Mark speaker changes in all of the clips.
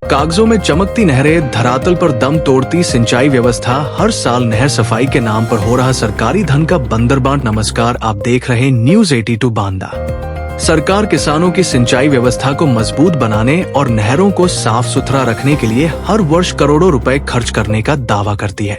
Speaker 1: कागजों में चमकती नहरें, धरातल पर दम तोड़ती सिंचाई व्यवस्था, हर साल नहर सफाई के नाम पर हो रहा सरकारी धन का बंदरबांट। नमस्कार, आप देख रहे हैं न्यूज 82 बांदा। सरकार किसानों की सिंचाई व्यवस्था को मजबूत बनाने और नहरों को साफ सुथरा रखने के लिए हर वर्ष करोड़ों रुपए खर्च करने का दावा करती है,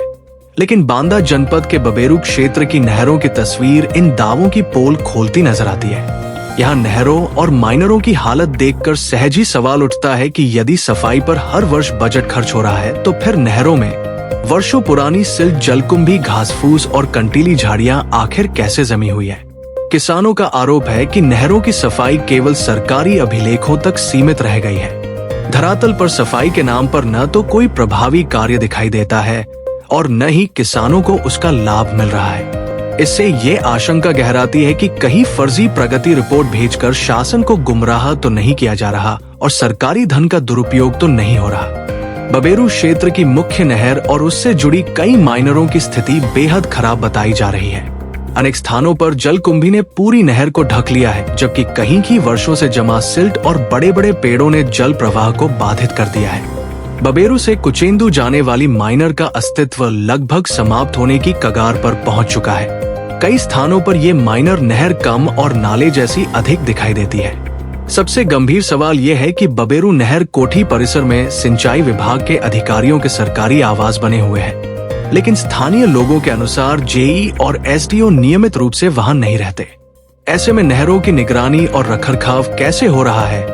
Speaker 1: लेकिन बांदा जनपद के बबेरू क्षेत्र की नहरों की तस्वीर इन दावों की पोल खोलती नजर आती है। यहाँ नहरों और माइनरों की हालत देखकर सहज ही सवाल उठता है कि यदि सफाई पर हर वर्ष बजट खर्च हो रहा है, तो फिर नहरों में वर्षों पुरानी सिल्ट, जलकुंभी, घासफूस और कंटीली झाड़ियां आखिर कैसे जमी हुई है। किसानों का आरोप है कि नहरों की सफाई केवल सरकारी अभिलेखों तक सीमित रह गई है। धरातल पर सफाई के नाम पर न तो कोई प्रभावी कार्य दिखाई देता है और न ही किसानों को उसका लाभ मिल रहा है। इससे ये आशंका गहराती है कि कहीं फर्जी प्रगति रिपोर्ट भेजकर शासन को गुमराह तो नहीं किया जा रहा और सरकारी धन का दुरुपयोग तो नहीं हो रहा। बबेरू क्षेत्र की मुख्य नहर और उससे जुड़ी कई माइनरों की स्थिति बेहद खराब बताई जा रही है। अनेक स्थानों पर जलकुंभी ने पूरी नहर को ढक लिया है, जबकि कहीं की वर्षों से जमा सिल्ट और बड़े बड़े पेड़ों ने जल प्रवाह को बाधित कर दिया है। बबेरू से कुचेंदू जाने वाली माइनर का अस्तित्व लगभग समाप्त होने की कगार पर पहुंच चुका है। कई स्थानों पर ये माइनर नहर कम और नाले जैसी अधिक दिखाई देती है। सबसे गंभीर सवाल ये है कि बबेरू नहर कोठी परिसर में सिंचाई विभाग के अधिकारियों के सरकारी आवास बने हुए हैं, लेकिन स्थानीय लोगों के अनुसार जेई और एसडीओ नियमित रूप से वहां नहीं रहते। ऐसे में नहरों की निगरानी और रखरखाव कैसे हो रहा है,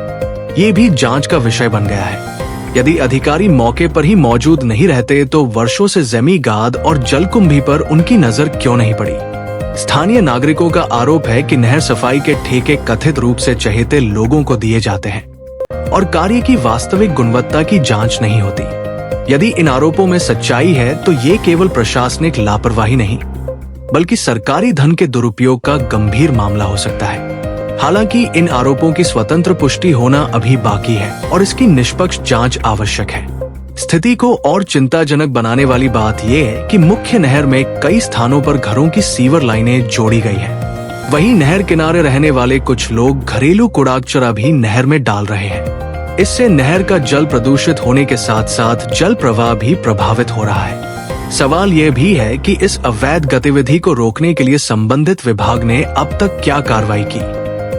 Speaker 1: ये भी जांच का विषय बन गया है। यदि अधिकारी मौके पर ही मौजूद नहीं रहते तो वर्षों से जमी गाद और जलकुंभी पर उनकी नजर क्यों नहीं पड़ी। स्थानीय नागरिकों का आरोप है कि नहर सफाई के ठेके कथित रूप से चहेते लोगों को दिए जाते हैं और कार्य की वास्तविक गुणवत्ता की जांच नहीं होती। यदि इन आरोपों में सच्चाई है तो ये केवल प्रशासनिक लापरवाही नहीं, बल्कि सरकारी धन के दुरुपयोग का गंभीर मामला हो सकता है। हालांकि इन आरोपों की स्वतंत्र पुष्टि होना अभी बाकी है और इसकी निष्पक्ष जांच आवश्यक है। स्थिति को और चिंताजनक बनाने वाली बात यह है कि मुख्य नहर में कई स्थानों पर घरों की सीवर लाइनें जोड़ी गई हैं। वहीं नहर किनारे रहने वाले कुछ लोग घरेलू कूड़ा भी नहर में डाल रहे हैं। इससे नहर का जल प्रदूषित होने के साथ साथ जल प्रवाह भी प्रभावित हो रहा है। सवाल यह भी है कि इस अवैध गतिविधि को रोकने के लिए संबंधित विभाग ने अब तक क्या कार्रवाई की।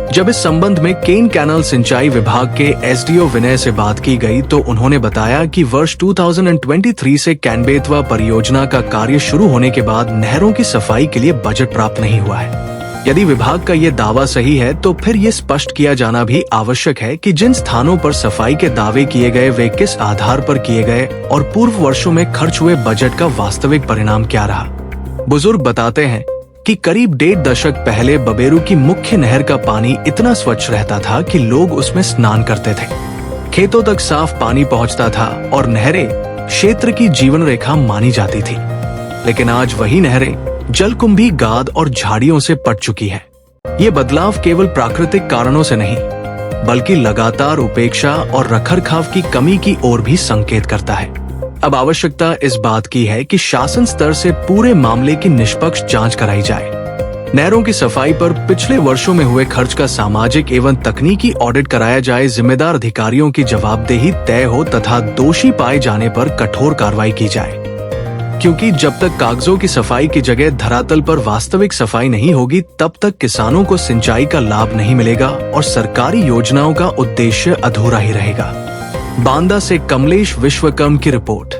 Speaker 1: जब इस संबंध में केन कैनाल सिंचाई विभाग के एसडीओ विनय से बात की गई तो उन्होंने बताया कि वर्ष 2023 से कैनबेतवा परियोजना का कार्य शुरू होने के बाद नहरों की सफाई के लिए बजट प्राप्त नहीं हुआ है। यदि विभाग का ये दावा सही है तो फिर ये स्पष्ट किया जाना भी आवश्यक है कि जिन स्थानों पर सफाई के दावे किए गए वे किस आधार पर किए गए और पूर्व वर्षों में खर्च हुए बजट का वास्तविक परिणाम क्या रहा। बुजुर्ग बताते हैं कि करीब 1.5 दशक पहले बबेरू की मुख्य नहर का पानी इतना स्वच्छ रहता था कि लोग उसमें स्नान करते थे। खेतों तक साफ पानी पहुंचता था और नहरें क्षेत्र की जीवन रेखा मानी जाती थी। लेकिन आज वही नहरें जलकुंभी, गाद और झाड़ियों से पट चुकी है। ये बदलाव केवल प्राकृतिक कारणों से नहीं, बल्कि लगातार उपेक्षा और रखरखाव की कमी की ओर भी संकेत करता है। अब आवश्यकता इस बात की है कि शासन स्तर से पूरे मामले की निष्पक्ष जांच कराई जाए। नहरों की सफाई पर पिछले वर्षों में हुए खर्च का सामाजिक एवं तकनीकी ऑडिट कराया जाए, जिम्मेदार अधिकारियों की जवाबदेही तय हो तथा दोषी पाए जाने पर कठोर कार्रवाई की जाए। क्योंकि जब तक कागजों की सफाई की जगह धरातल पर वास्तविक सफाई नहीं होगी, तब तक किसानों को सिंचाई का लाभ नहीं मिलेगा और सरकारी योजनाओं का उद्देश्य अधूरा ही रहेगा। बांदा से कमलेश विश्वकर्म की रिपोर्ट।